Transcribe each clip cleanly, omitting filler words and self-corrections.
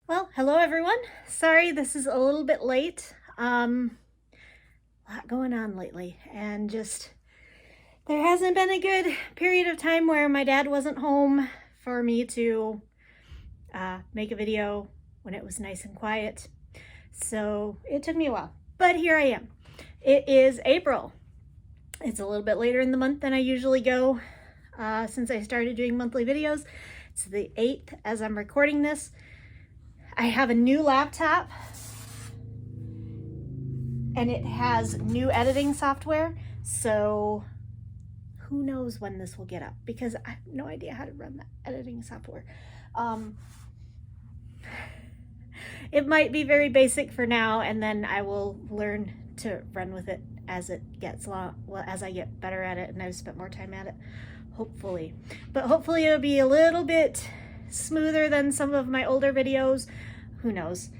Well, hello everyone. Sorry this is a little bit late. A lot going on lately, and just there hasn't been a good period of time where my dad wasn't home for me to make a video when it was nice and quiet. So it took me a while, but here I am. It is April. It's a little bit later in the month than I usually go since I started doing monthly videos. It's the 8th as I'm recording this. I have a new laptop and it has new editing software, so who knows when this will get up because I have no idea how to run that editing software. It might be very basic for now, and then I will learn to run with it as it gets as I get better at it and I've spent more time at it, hopefully. But hopefully it'll be a little bit smoother than some of my older videos. Who knows?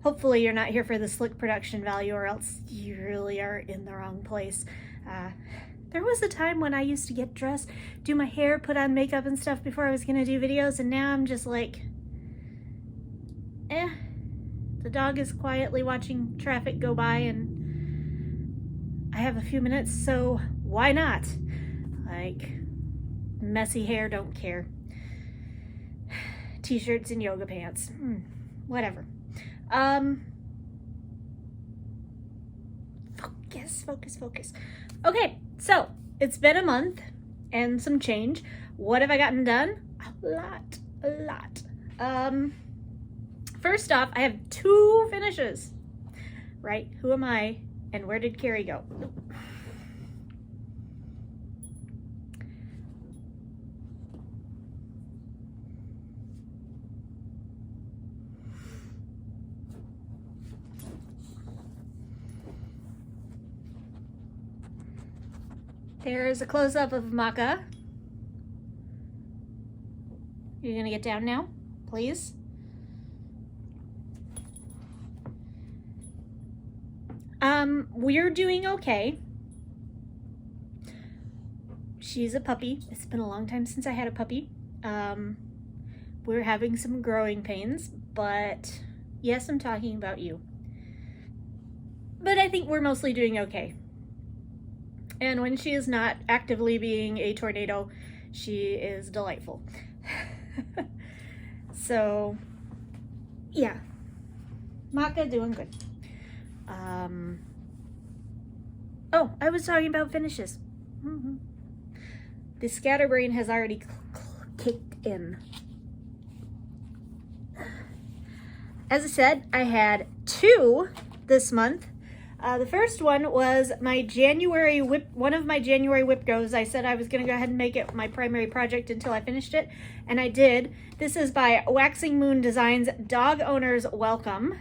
Hopefully you're not here for the slick production value, or else you really are in the wrong place. There was a time when I used to get dressed, do my hair, put on makeup and stuff before I was gonna do videos, and now I'm just like, the dog is quietly watching traffic go by and I have a few minutes, so why not? Like, messy hair, don't care. T-shirts and yoga pants, whatever. Focus. Okay, so it's been a month and some change. What have I gotten done? A lot. First off, I have 2 finishes, right? Who am I and where did Carrie go? There's a close-up of Makka. You're gonna get down now, please. We're doing okay. She's a puppy. It's been a long time since I had a puppy. We're having some growing pains, but yes, I'm talking about you. But I think we're mostly doing okay. And when she is not actively being a tornado, she is delightful. So, yeah. Makka doing good. Oh, I was talking about finishes. The scatterbrain has already kicked in. As I said, I had 2 this month. The first one was my January one of my January whip goes. I said I was going to go ahead and make it my primary project until I finished it, and I did. This is by Waxing Moon Designs, Dog Owners Welcome.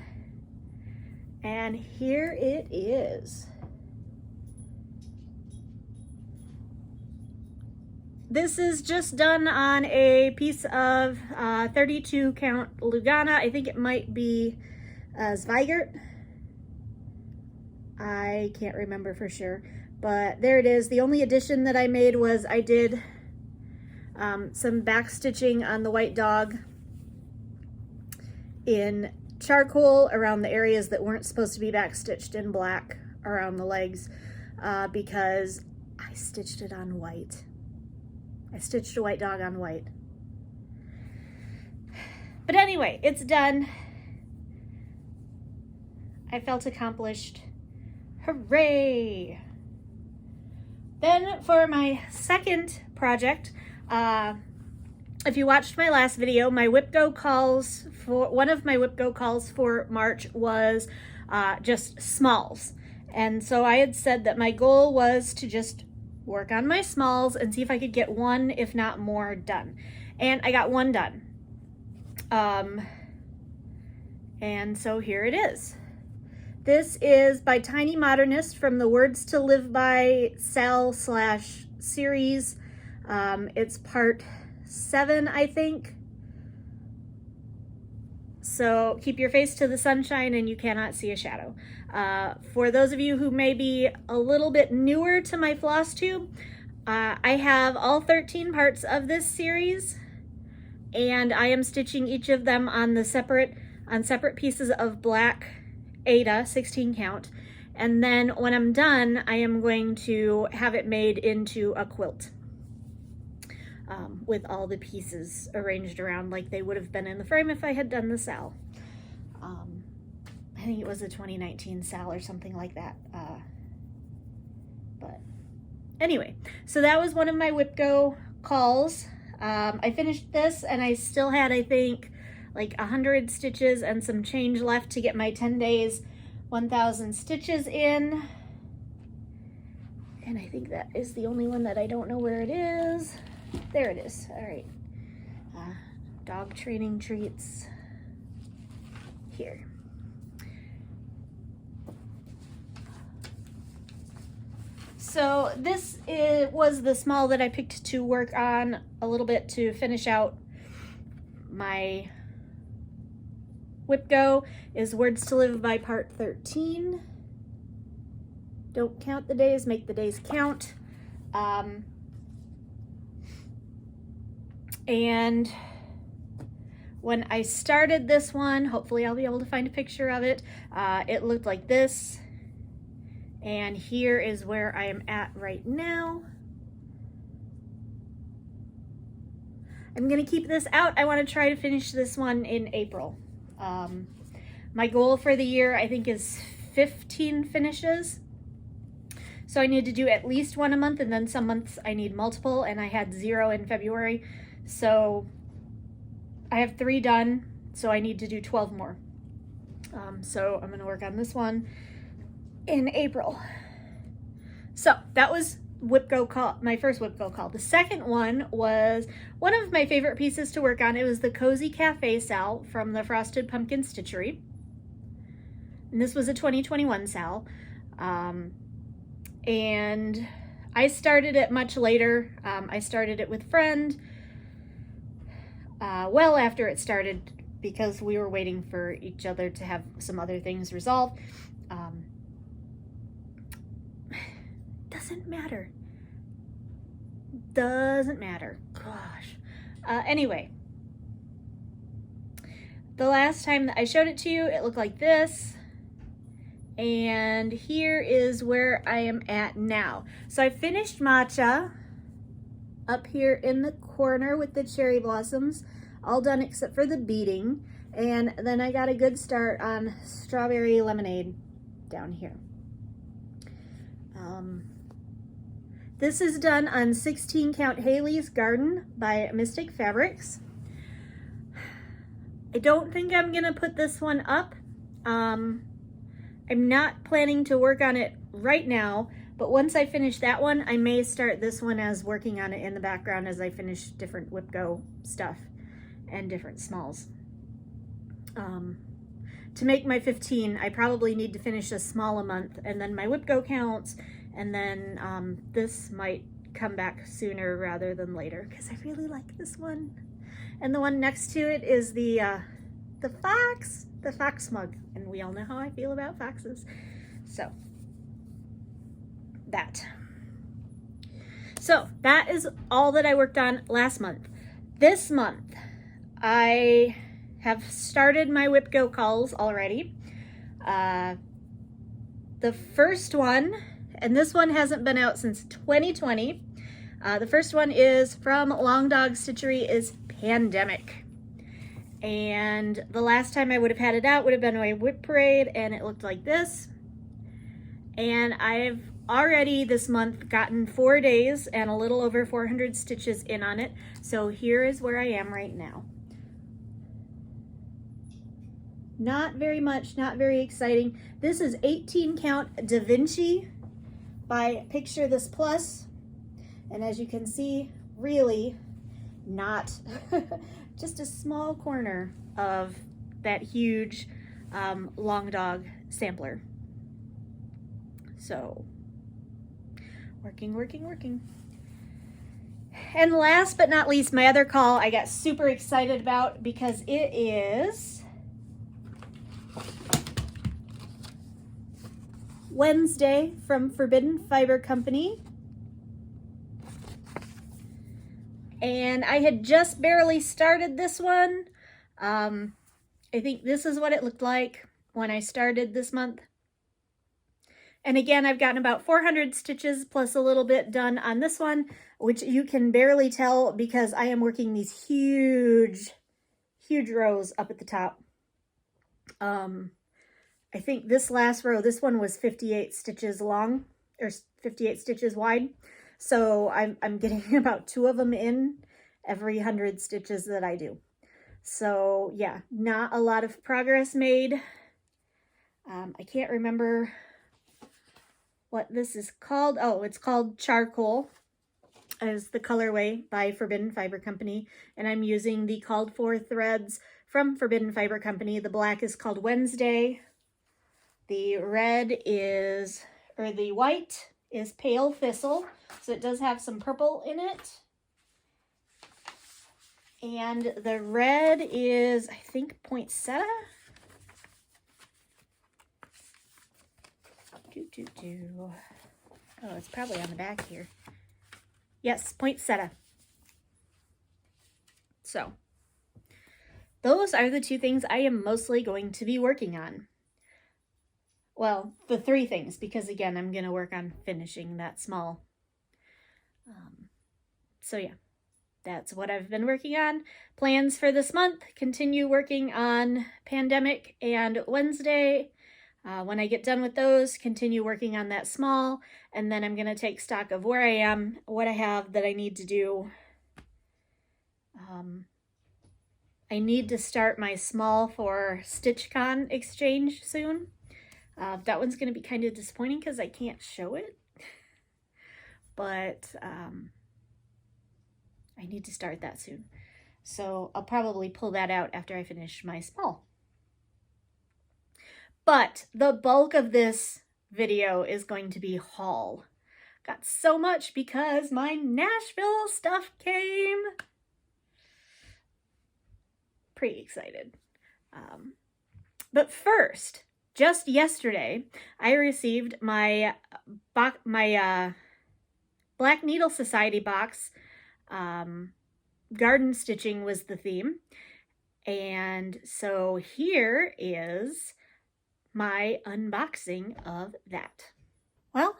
And here it is. This is just done on a piece of 32 count Lugana. I think it might be Zweigert. I can't remember for sure, but there it is. The only addition that I made was I did some back stitching on the white dog in charcoal around the areas that weren't supposed to be back stitched in black around the legs because I stitched it on white. I stitched a white dog on white. But anyway, it's done. I felt accomplished. Hooray! Then for my second project, if you watched my last video, my one of my whip go calls for March was just smalls. And so I had said that my goal was to just work on my smalls and see if I could get 1, if not more, done. And I got 1 done. And so here it is. This is by Tiny Modernist from the Words to Live By series. It's part 7, I think. So keep your face to the sunshine and you cannot see a shadow. For those of you who may be a little bit newer to my Flosstube, I have all 13 parts of this series. and I am stitching each of them on separate pieces of black Aida 16 count. And then when I'm done, I am going to have it made into a quilt with all the pieces arranged around like they would have been in the frame if I had done the sal. I think it was a 2019 sal or something like that. But anyway, so that was one of my WhipGo calls. I finished this and I still had, I think, like 100 stitches and some change left to get my 10 days 1,000 stitches in. And I think that is the only one that I don't know where it is. There it is. All right. Dog training treats here. So this was the small that I picked to work on a little bit to finish out my WhipGo. Is Words to Live by part 13. Don't count the days, make the days count. And when I started this one, hopefully I'll be able to find a picture of it. It looked like this. And here is where I am at right now. I'm gonna keep this out. I wanna try to finish this one in April. My goal for the year, I think, is 15 finishes. So I need to do at least one a month, and then some months I need multiple, and I had 0 in February. So I have 3 done, so I need to do 12 more. So I'm gonna work on this one in April. So that was WhipGo call, my first WhipGo call. The second one was one of my favorite pieces to work on. It was the Cozy Cafe Sal from the Frosted Pumpkin Stitchery. And this was a 2021 sal. And I started it much later. I started it with Friend well after it started because we were waiting for each other to have some other things resolved. Doesn't matter. Doesn't matter. Gosh. Anyway, the last time that I showed it to you, it looked like this. And here is where I am at now. So I finished Matcha up here in the corner with the cherry blossoms, all done except for the beading. And then I got a good start on Strawberry Lemonade down here. This is done on 16 count Haley's Garden by Mystic Fabrics. I don't think I'm gonna put this one up. I'm not planning to work on it right now, but once I finish that one, I may start this one as working on it in the background as I finish different WhipGo stuff and different smalls. To make my 15, I probably need to finish a small a month, and then my WhipGo counts, and then this might come back sooner rather than later because I really like this one. And the one next to it is the fox mug, and we all know how I feel about foxes. So that is all that I worked on last month. This month I have started my WhipGo calls already. The first one, and this one hasn't been out since 2020. The first one is from Long Dog Stitchery, is Pandemic. And the last time I would have had it out would have been my Whip Parade, and it looked like this. And I've already this month gotten 4 days and a little over 400 stitches in on it. So here is where I am right now. Not very much, not very exciting. This is 18 count Da Vinci by Picture This Plus. And as you can see, really not just a small corner of that huge Long Dog sampler. So working. And last but not least, my other call I got super excited about because it is Wednesday from Forbidden Fiber Company. and I had just barely started this one. I think this is what it looked like when I started this month. And again, I've gotten about 400 stitches plus a little bit done on this one, which you can barely tell because I am working these huge rows up at the top. I think this last row, this one was 58 stitches long, or 58 stitches wide. So I'm getting about 2 of them in every 100 stitches that I do. So yeah, not a lot of progress made. I can't remember what this is called. Oh, it's called Charcoal as the colorway by Forbidden Fiber Company. And I'm using the called for threads from Forbidden Fiber Company. The black is called Wednesday. The red is, or the white is Pale Thistle. So it does have some purple in it. And the red is, I think, Poinsettia. Oh, it's probably on the back here. Yes, Poinsettia. So, those are the 2 things I am mostly going to be working on. Well, the 3 things, because again, I'm going to work on finishing that small. So yeah. That's what I've been working on. Plans for this month, continue working on Pandemic and Wednesday. When I get done with those, continue working on that small, and then I'm going to take stock of where I am, what I have that I need to do. I need to start my small for StitchCon exchange soon. That one's going to be kind of disappointing because I can't show it, but I need to start that soon. So I'll probably pull that out after I finish my small. But the bulk of this video is going to be haul. Got so much because my Nashville stuff came. Pretty excited. But first, just yesterday, I received my Black Needle Society box. Garden stitching was the theme. And so here is my unboxing of that. Well,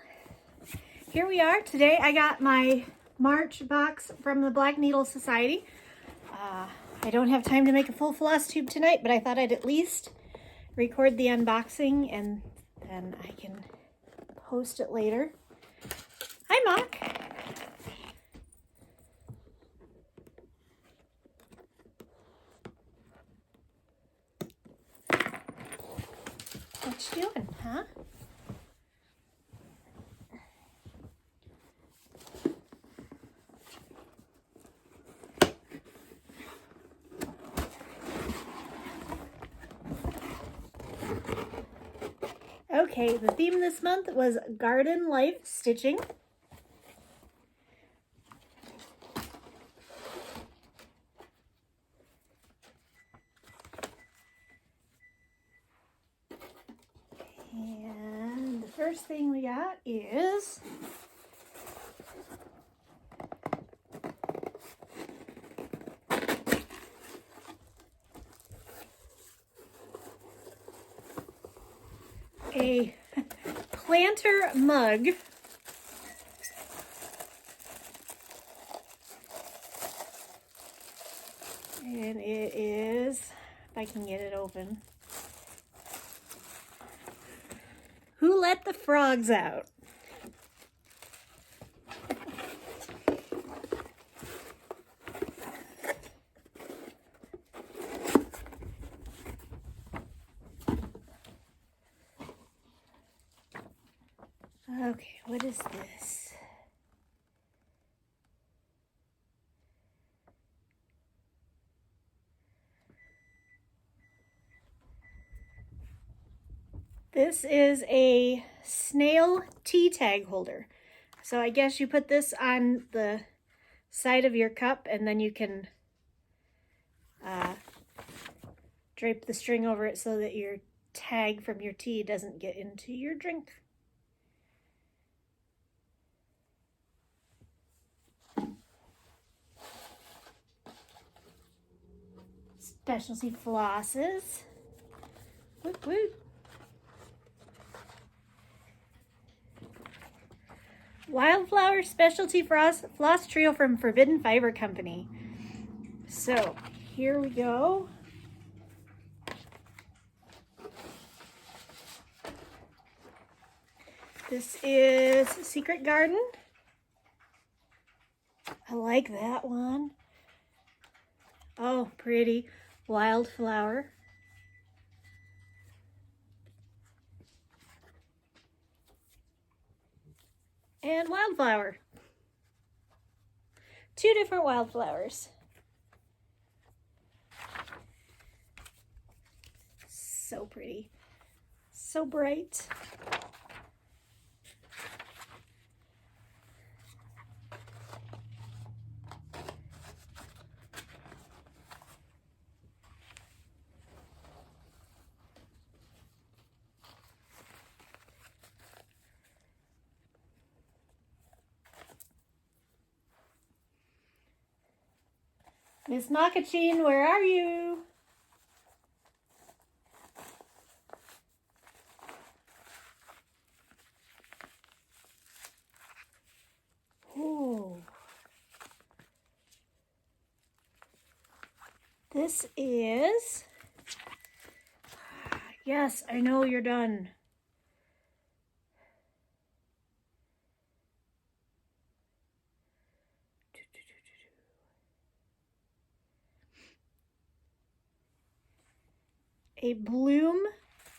here we are. Today I got my March box from the Black Needle Society. I don't have time to make a full Flosstube tonight, but I thought I'd at least record the unboxing and then I can post it later. Hi, Mock. What you doing, huh? Okay, the theme this month was Garden Life Stitching. And the first thing we got is a planter mug. And it is, if I can get it open. Who let the frogs out? Okay, what is this? This is a snail tea tag holder. So I guess you put this on the side of your cup and then you can drape the string over it so that your tag from your tea doesn't get into your drink. specialty flosses. Woot woot. Wildflower Specialty Floss Trio from Forbidden Fiber Company. So here we go. This is Secret Garden. I like that one. Oh, pretty. Wildflower. And Wildflower. Two different wildflowers. So pretty. So bright. Miss Makka, where are you? Oh. This is... Yes, I know you're done. A bloom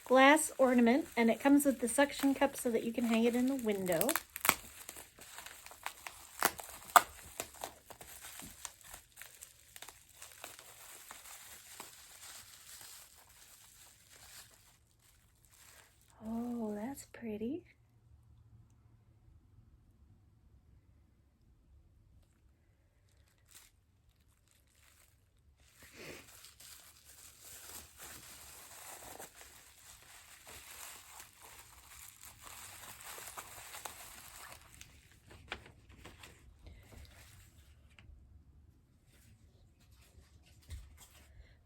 glass ornament, and it comes with the suction cup so that you can hang it in the window. Oh, that's pretty.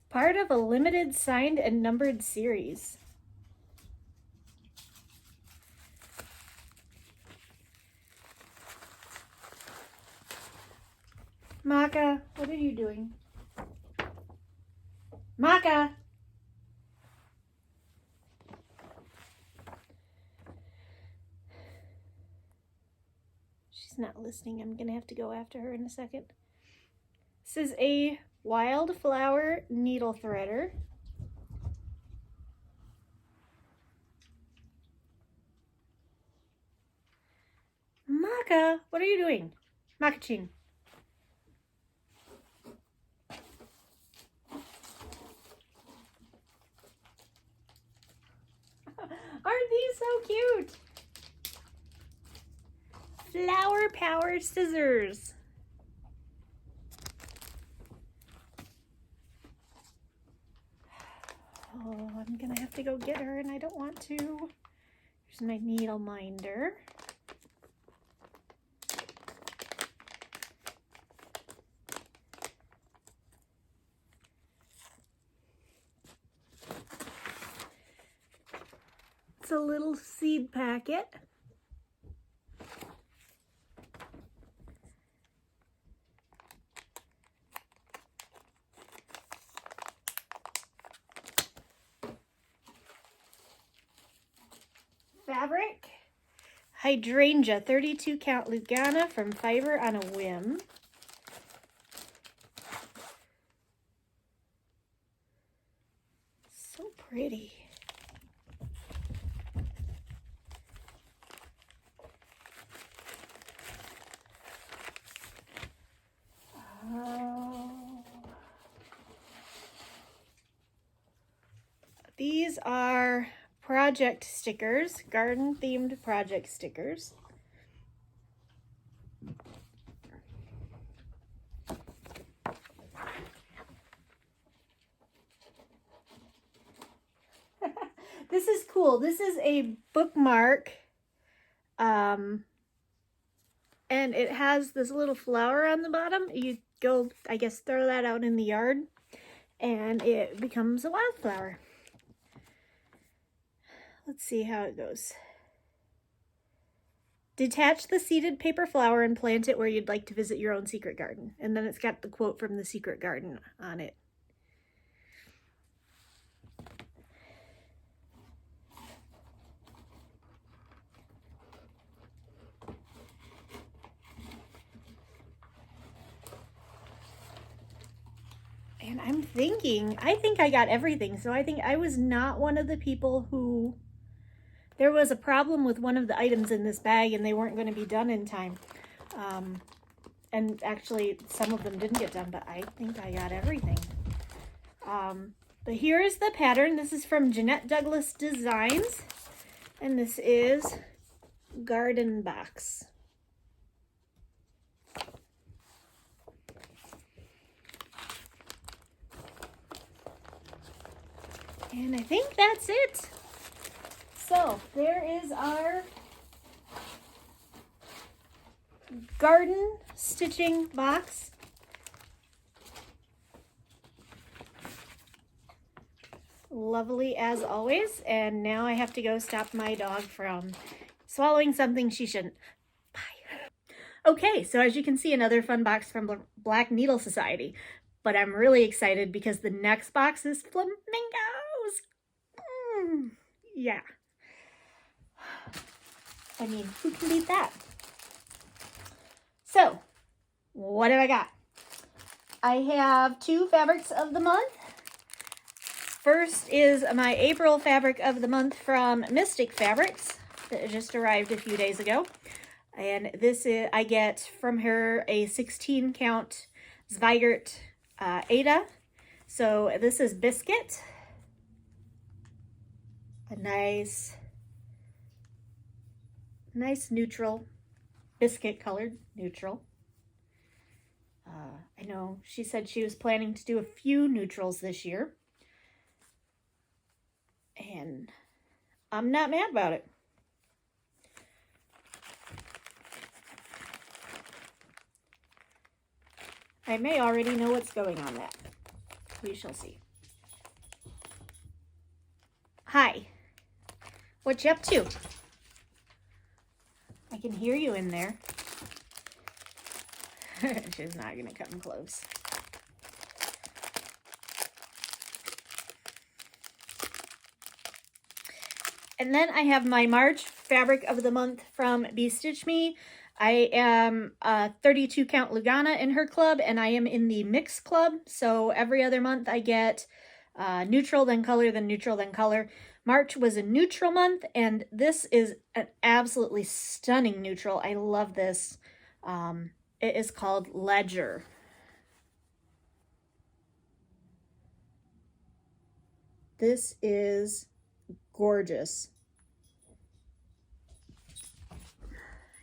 Part of a limited signed and numbered series. Makka, what are you doing? Makka! She's not listening. I'm gonna have to go after her in a second. This is a wildflower needle threader. Makka, what are you doing? Makka-chin. Aren't these so cute? Flower Power Scissors. Oh, I'm gonna have to go get her and I don't want to. Here's my needle minder. It's a little seed packet. Fabric, hydrangea, 32 count Lugana from Fiber on a Whim. So pretty. These are project stickers, garden themed project stickers. This is cool. This is a bookmark, and it has this little flower on the bottom. You go, I guess, throw that out in the yard, and it becomes a wildflower. Let's see how it goes. Detach the seeded paper flower and plant it where you'd like to visit your own secret garden. And then it's got the quote from the secret garden on it. And I'm thinking, I think I got everything. So I think I was not one of the people who, there was a problem with one of the items in this bag and they weren't going to be done in time. And actually some of them didn't get done, but I think I got everything. But here is the pattern. This is from Jeanette Douglas Designs. And this is Garden Box. And I think that's it. So there is our garden stitching box. Lovely as always. And now I have to go stop my dog from swallowing something she shouldn't. Bye. Okay, so as you can see, another fun box from Black Needle Society. But I'm really excited because the next box is flamingos. Yeah. I mean, who can beat that? So, what have I got? I have 2 fabrics of the month. First is my April fabric of the month from Mystic Fabrics that just arrived a few days ago. And this is, I get from her a 16 count Zweigert Ada. So this is Biscuit. A nice neutral, biscuit colored neutral. I know she said she was planning to do a few neutrals this year. And I'm not mad about it. I may already know what's going on that. We shall see. Hi. What you up to? I can hear you in there. She's not going to come close. And then I have my March fabric of the month from Be Stitch Me. I am a 32 count Lugana in her club, and I am in the mix club. So every other month I get neutral, then color, then neutral, then color. March was a neutral month, and this is an absolutely stunning neutral. I love this. It is called Ledger. This is gorgeous.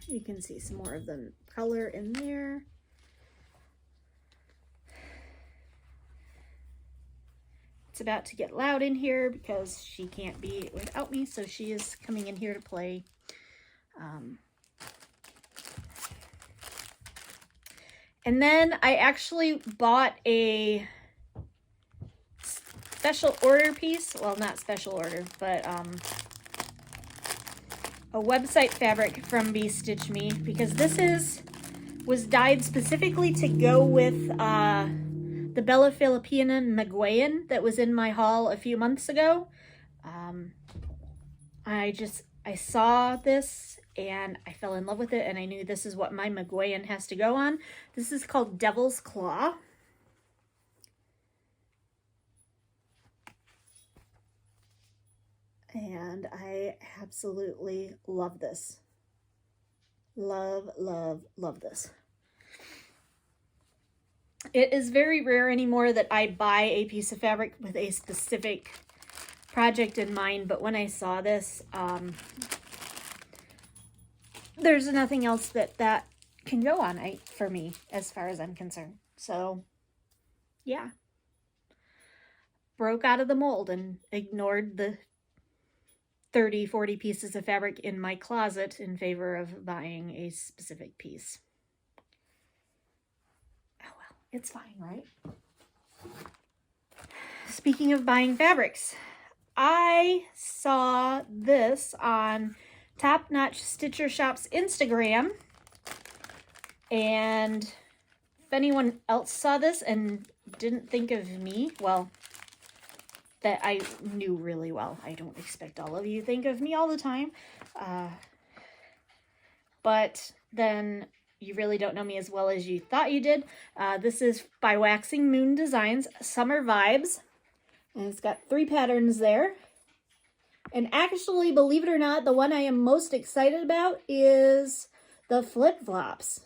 You can see some more of the color in there. It's about to get loud in here because she can't be without me, so she is coming in here to play. And then I actually bought a special order piece. Well, not special order, but a website fabric from Be Stitch Me, because this was dyed specifically to go with the Bella Filipina Maguayan that was in my haul a few months ago. I saw this and I fell in love with it, and I knew this is what my Maguayan has to go on. This is called Devil's Claw. And I absolutely love this. Love, love, love this. It is very rare anymore that I buy a piece of fabric with a specific project in mind, but when I saw this, there's nothing else that can go on for me as far as I'm concerned. So yeah, broke out of the mold and ignored the 30-40 pieces of fabric in my closet in favor of buying a specific piece. Oh well, it's fine, right? speaking of buying fabrics, I saw this on Top Notch Stitcher Shop's Instagram, and if anyone else saw this and didn't think of me, well, that I knew really well. I don't expect all of you to think of me all the time, but then you really don't know me as well as you thought you did. This is by Waxing Moon Designs, Summer Vibes, and it's got 3 patterns there. And actually, believe it or not, the one I am most excited about is the flip-flops.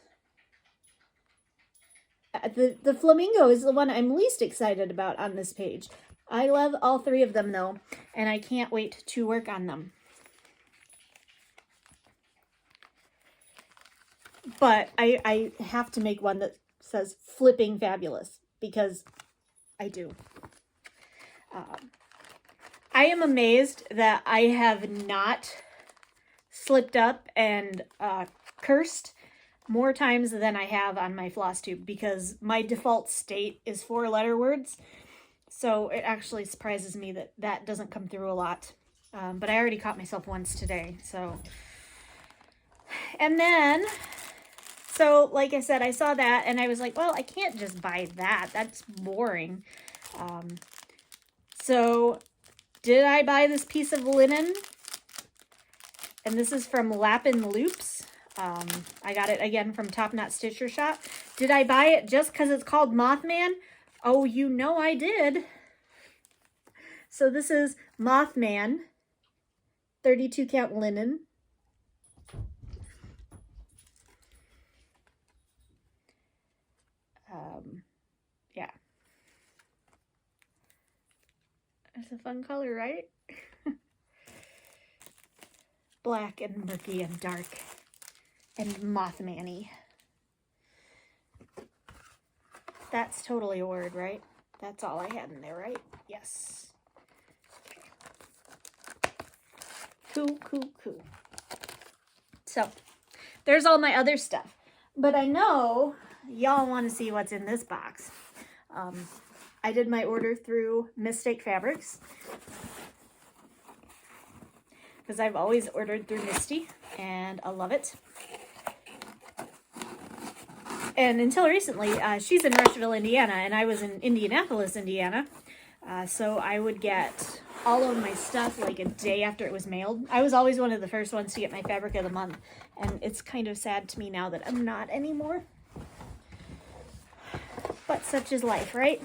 The flamingo is the one I'm least excited about on this page. I love all 3 of them though, and I can't wait to work on them. But I have to make one that says flipping fabulous, because I do. I am amazed that I have not slipped up and cursed more times than I have on my Flosstube, because my default state is 4-letter words. So it actually surprises me that that doesn't come through a lot. But I already caught myself once today. So, and then, so like I said, I saw that and I was like, well, I can't just buy that. That's boring. So did I buy this piece of linen? And this is from Lappin' Loops. I got it again from Top Knot Stitcher Shop. Did I buy it just because it's called Mothman? Oh, you know I did. So this is Mothman, 32 count linen. Yeah. It's a fun color, right? Black and murky and dark and Mothman-y. That's totally a word, right? That's all I had in there, right? Yes. Cool. So, there's all my other stuff. But I know y'all want to see what's in this box. I did my order through Mistake Fabrics, because I've always ordered through Misty, and I love it. And until recently, she's in Rushville, Indiana, and I was in Indianapolis, Indiana. So I would get all of my stuff like a day after it was mailed. I was always one of the first ones to get my fabric of the month, and it's kind of sad to me now that I'm not anymore. But such is life, right?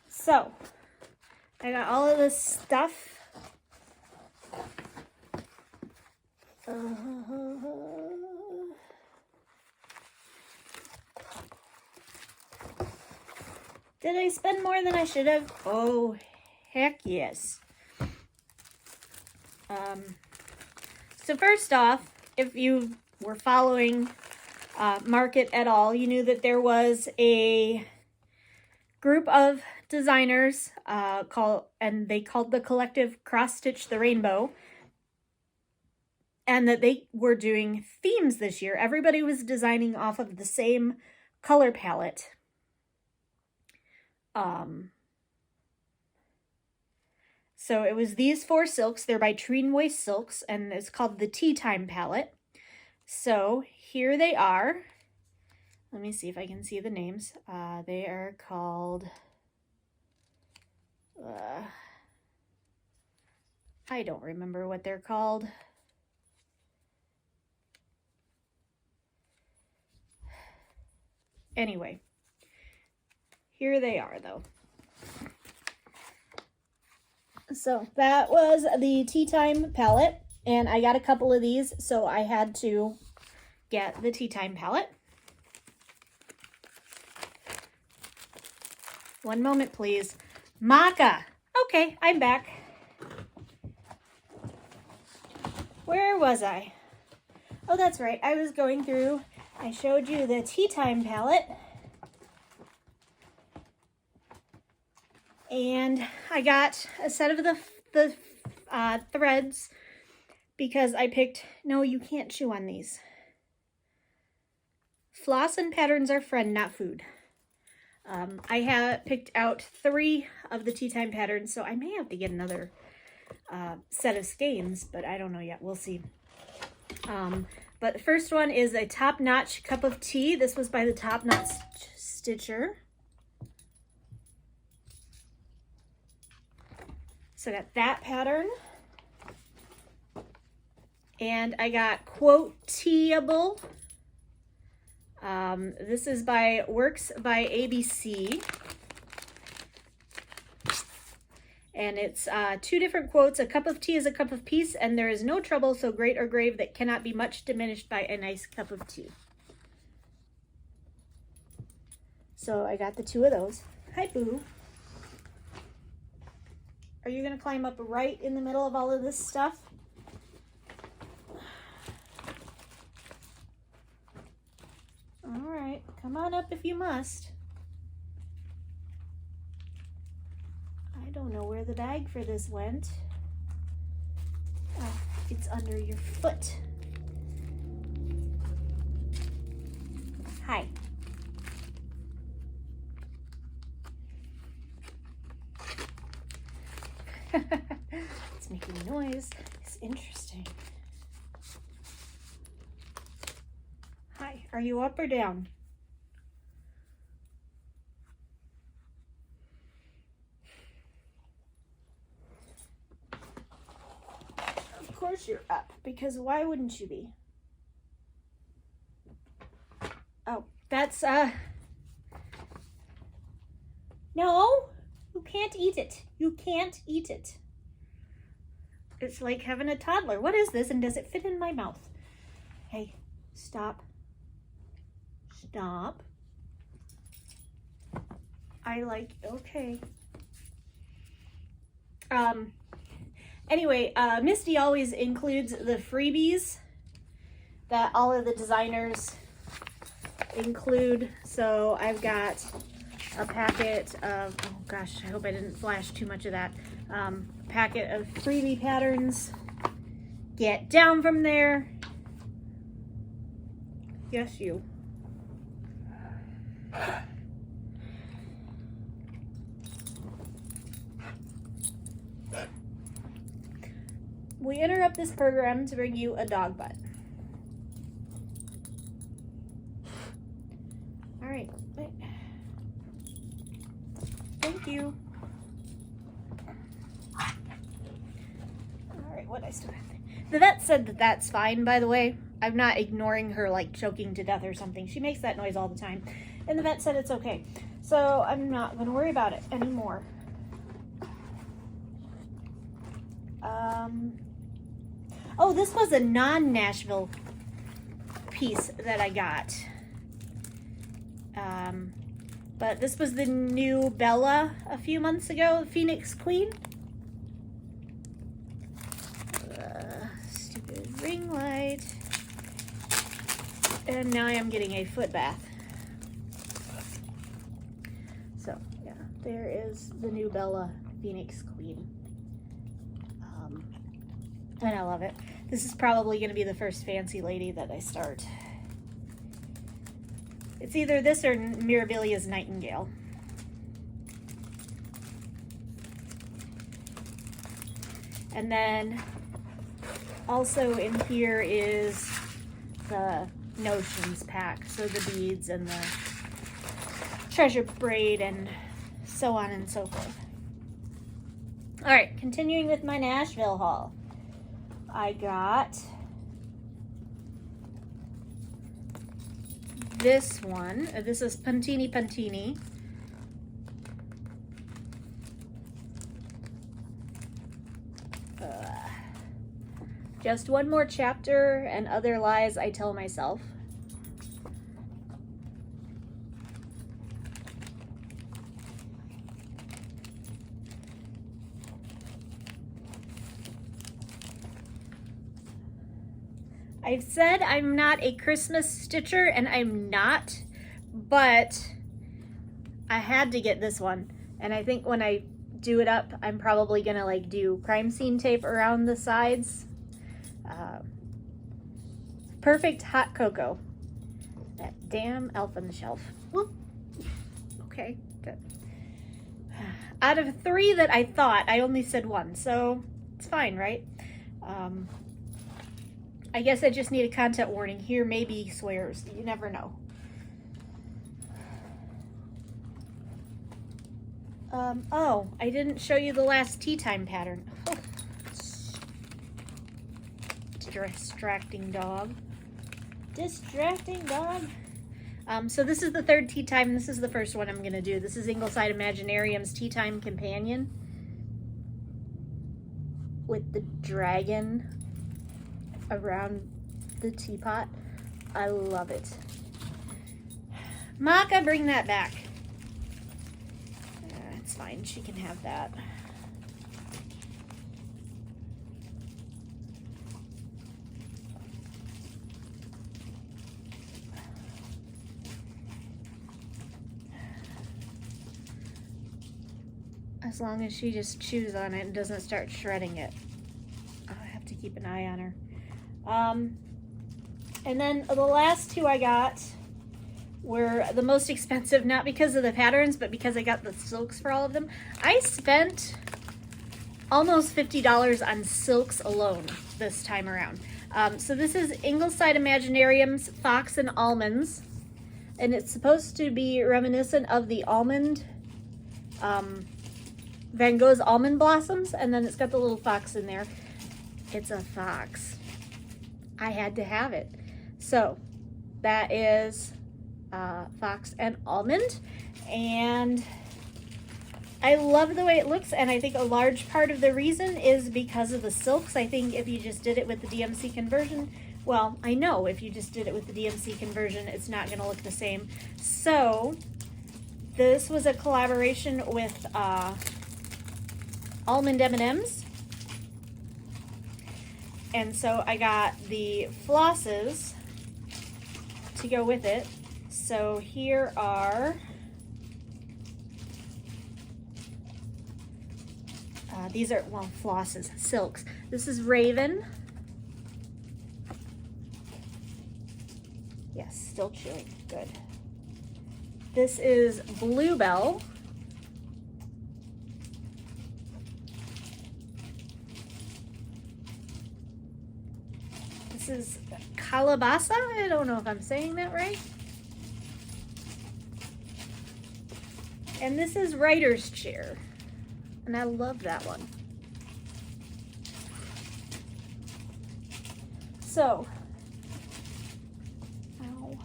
So, I got all of this stuff. Did I spend more than I should have? Oh, heck yes. So first off, if you were following Market at all, you knew that there was a group of designers they called the collective Cross Stitch the Rainbow, and that they were doing themes this year. Everybody was designing off of the same color palette. So it was these 4 silks. They're by Treen Waste Silks, and it's called the Tea Time palette. So here they are. Let me see if I can see the names. They are called, I don't remember what they're called. Anyway, here they are though. So that was the Tea Time palette, and I got a couple of these, so I had to get the Tea Time palette. One moment, please. Makka. Okay, I'm back. Where was I? Oh, that's right. I was going through, I showed you the Tea Time palette. And I got a set of the threads because I picked, no, you can't chew on these. Floss and patterns are friend, not food. I have picked out 3 of the tea time patterns, so I may have to get another set of skeins, but I don't know yet. We'll see. But the first one is a top-notch cup of tea. This was by the Top Notch Stitcher. So I got that pattern. And I got Quoteable. This is by Works by ABC. And it's 2 different quotes. A cup of tea is a cup of peace, and there is no trouble so great or grave that cannot be much diminished by a nice cup of tea. So I got the 2 of those. Hi, Boo. Are you going to climb up right in the middle of all of this stuff? All right, come on up if you must. I don't know where the bag for this went. Oh, it's under your foot. Hi. It's making noise. It's interesting. Hi, are you up or down? Of course you're up, because why wouldn't you be? Oh, that's, no, you can't eat it. You can't eat it. It's like having a toddler. What is this, and does it fit in my mouth? Hey, stop. Stop. Okay. Anyway, Misty always includes the freebies that all of the designers include. So I've got a packet of, oh gosh, I hope I didn't flash too much of that. Packet of freebie patterns. Get down from there. Yes, you. We interrupt this program to bring you a dog butt. All right. Thank you. All right, what I still have. The vet said that that's fine, by the way. I'm not ignoring her like choking to death or something. She makes that noise all the time. And the vet said it's okay. So I'm not going to worry about it anymore. Oh, this was a non-Nashville piece that I got. But this was the new Bella a few months ago, Phoenix Queen. Stupid ring light. And now I am getting a foot bath. So, yeah, there is the new Bella Phoenix Queen. And I love it. This is probably going to be the first fancy lady that I start. It's either this or Mirabilia's Nightingale. And then also in here is the notions pack. So the beads and the treasure braid and so on and so forth. All right, continuing with my Nashville haul. I got this one. This is Puntini. Just one more chapter and other lies I tell myself. I've said I'm not a Christmas stitcher, and I'm not, but I had to get this one. And I think when I do it up, I'm probably gonna like do crime scene tape around the sides. Perfect hot cocoa. That damn elf on the shelf. Whoop. Okay. Okay, good. Out of 3 that I thought, I only said 1, so it's fine, right? I guess I just need a content warning. Here may be swears. You never know. Oh, I didn't show you the last tea time pattern. Oh, distracting dog. Distracting dog. So this is the 3rd tea time. This is the first one I'm going to do. This is Ingleside Imaginarium's Tea Time Companion with the dragon around the teapot. I love it. Makka, bring that back. It's fine. She can have that. As long as she just chews on it and doesn't start shredding it. I have to keep an eye on her. And then the last 2 I got were the most expensive, not because of the patterns, but because I got the silks for all of them. I spent almost $50 on silks alone this time around. So this is Ingleside Imaginarium's Fox and Almonds, and it's supposed to be reminiscent of the almond, Van Gogh's almond blossoms, and then it's got the little fox in there. It's a fox. I had to have it. So that is Fox and Almond, and I love the way it looks, and I think a large part of the reason is because of the silks. I think if you just did it with the DMC conversion, well, I know if you just did it with the DMC conversion, it's not going to look the same. So this was a collaboration with Almond M&Ms, and so I got the flosses to go with it. So here are these are, well, flosses, silks. This is Raven. Yes, still chewing, good. This is Bluebell. This is Calabasa. I don't know if I'm saying that right. And this is Writer's Chair. And I love that one. So, ow.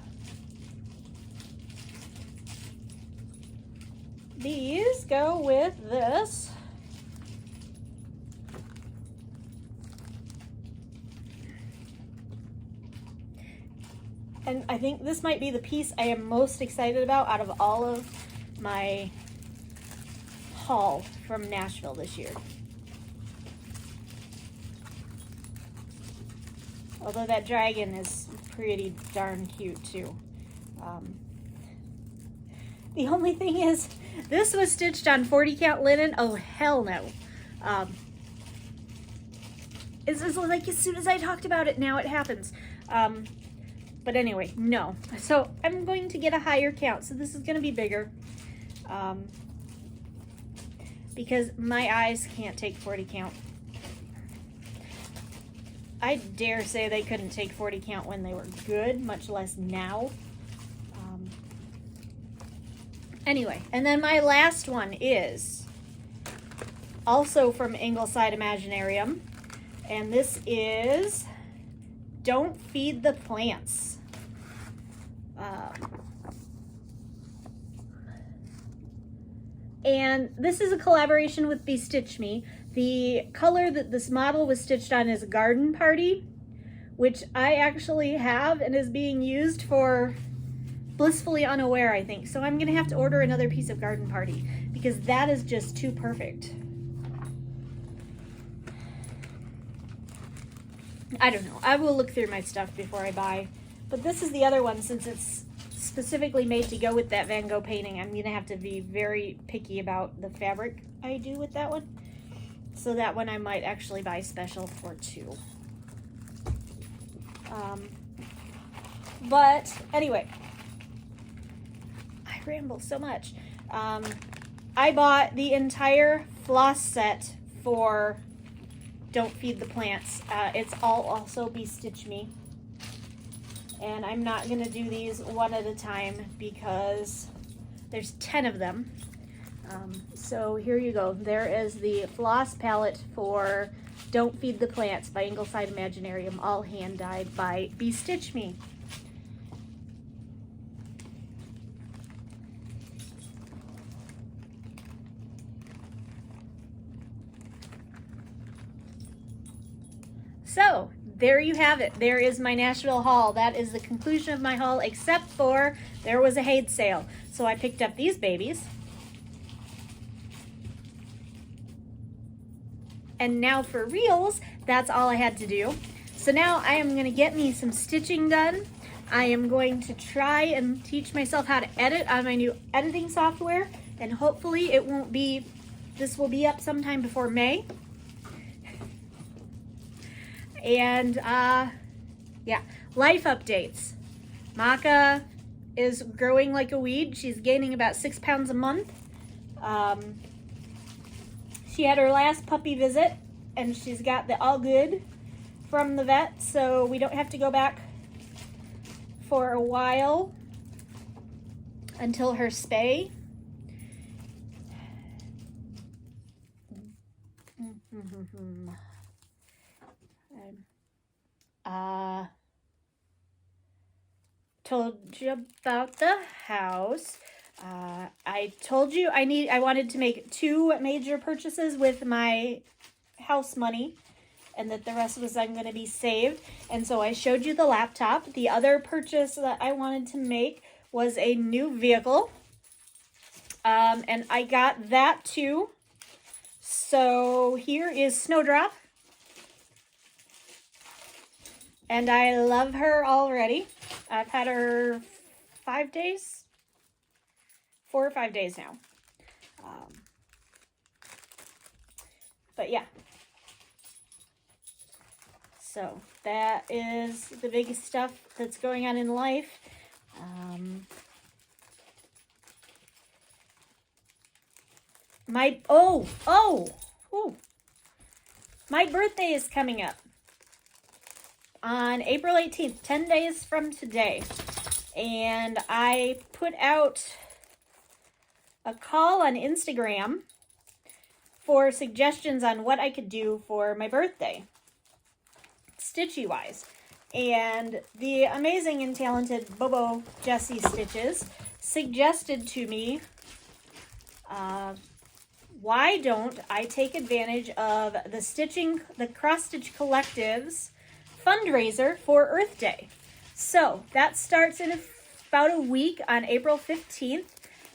These go with this. And I think this might be the piece I am most excited about out of all of my haul from Nashville this year. Although that dragon is pretty darn cute too. The only thing is, this was stitched on 40 count linen. Oh, hell no. It's just like as soon as I talked about it, now it happens. But anyway, no. So I'm going to get a higher count. So this is going to be bigger. Because my eyes can't take 40 count. I dare say they couldn't take 40 count when they were good, much less now. Anyway, and then my last one is also from Ingleside Imaginarium. And this is Don't Feed the Plants. And this is a collaboration with Bestitch Me. The color that this model was stitched on is Garden Party, which I actually have and is being used for Blissfully Unaware, I think. So I'm gonna have to order another piece of Garden Party because that is just too perfect. I don't know. I will look through my stuff before I buy. But this is the other one, since it's specifically made to go with that Van Gogh painting. I'm gonna have to be very picky about the fabric I do with that one. So that one I might actually buy special for 2. But anyway, I ramble so much. I bought the entire floss set for Don't Feed the Plants. It's all also Be Stitch Me. And I'm not going to do these one at a time because there's 10 of them. So here you go. There is the floss palette for Don't Feed the Plants by Ingleside Imaginarium, all hand dyed by Be Stitch Me. So there you have it. There is my Nashville haul. That is the conclusion of my haul, except for there was a Hayes sale. So I picked up these babies. And now for reels, that's all I had to do. So now I am gonna get me some stitching done. I am going to try and teach myself how to edit on my new editing software, and hopefully it won't be, this will be up sometime before May. And yeah, life updates. Makka is growing like a weed. She's gaining about 6 pounds a month. She had her last puppy visit and she's got the all good from the vet, so we don't have to go back for a while until her spay. Told you about the house. I told you I wanted to make 2 major purchases with my house money, and that the rest was I'm going to be saved. And so I showed you the laptop. The other purchase that I wanted to make was a new vehicle. And I got that too. So here is Snowdrop. And I love her already. I've had her 5 days, 4 or 5 days now. But yeah. So that is the biggest stuff that's going on in life. My birthday is coming up on April 18th, 10 days from today. And I put out a call on Instagram for suggestions on what I could do for my birthday, stitchy wise. And the amazing and talented Bobo Jessie Stitches suggested to me, why don't I take advantage of the Cross Stitch Collective's fundraiser for Earth Day. So that starts in about a week on April 15th.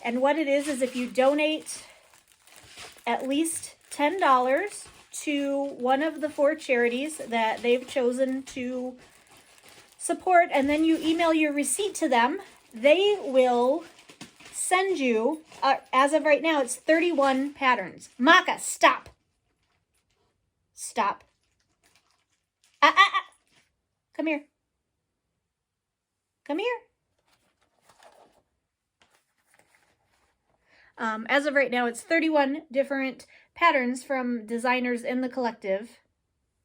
And what it is if you donate at least $10 to one of the 4 charities that they've chosen to support, and then you email your receipt to them, they will send you, as of right now, it's 31 patterns. Makka, stop. Stop. Come here. Come here. As of right now, it's 31 different patterns from designers in the collective.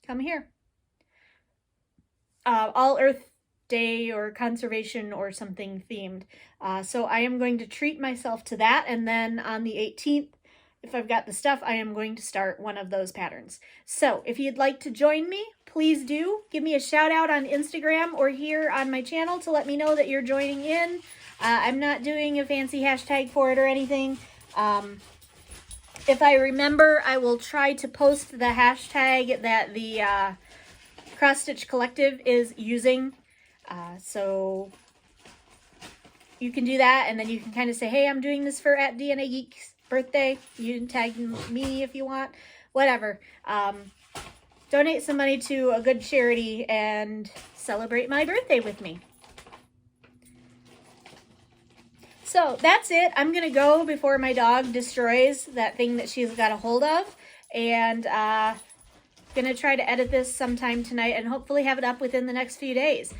Come here. All Earth Day or conservation or something themed. So I am going to treat myself to that. And then on the 18th, if I've got the stuff, I am going to start one of those patterns. So if you'd like to join me, please do. Give me a shout out on Instagram or here on my channel to let me know that you're joining in. I'm not doing a fancy hashtag for it or anything. If I remember, I will try to post the hashtag that the Cross Stitch Collective is using. So you can do that, and then you can kind of say, hey, I'm doing this for at DNA Geek's birthday. You can tag me if you want, whatever. Donate some money to a good charity and celebrate my birthday with me. So that's it. I'm going to go before my dog destroys that thing that she's got a hold of. And going to try to edit this sometime tonight and hopefully have it up within the next few days.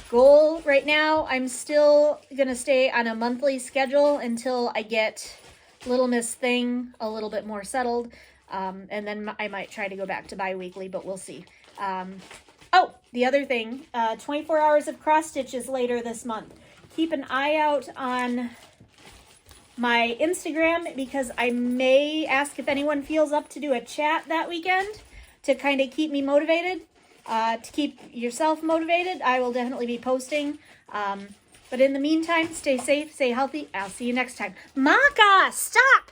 Goal right now, I'm still going to stay on a monthly schedule until I get Little Miss Thing a little bit more settled. And then I might try to go back to bi-weekly, but we'll see. Oh, the other thing, 24 hours of cross stitches later this month. Keep an eye out on my Instagram because I may ask if anyone feels up to do a chat that weekend to kind of keep me motivated. To keep yourself motivated, I will definitely be posting. But in the meantime, stay safe, stay healthy. I'll see you next time. Makka, stop!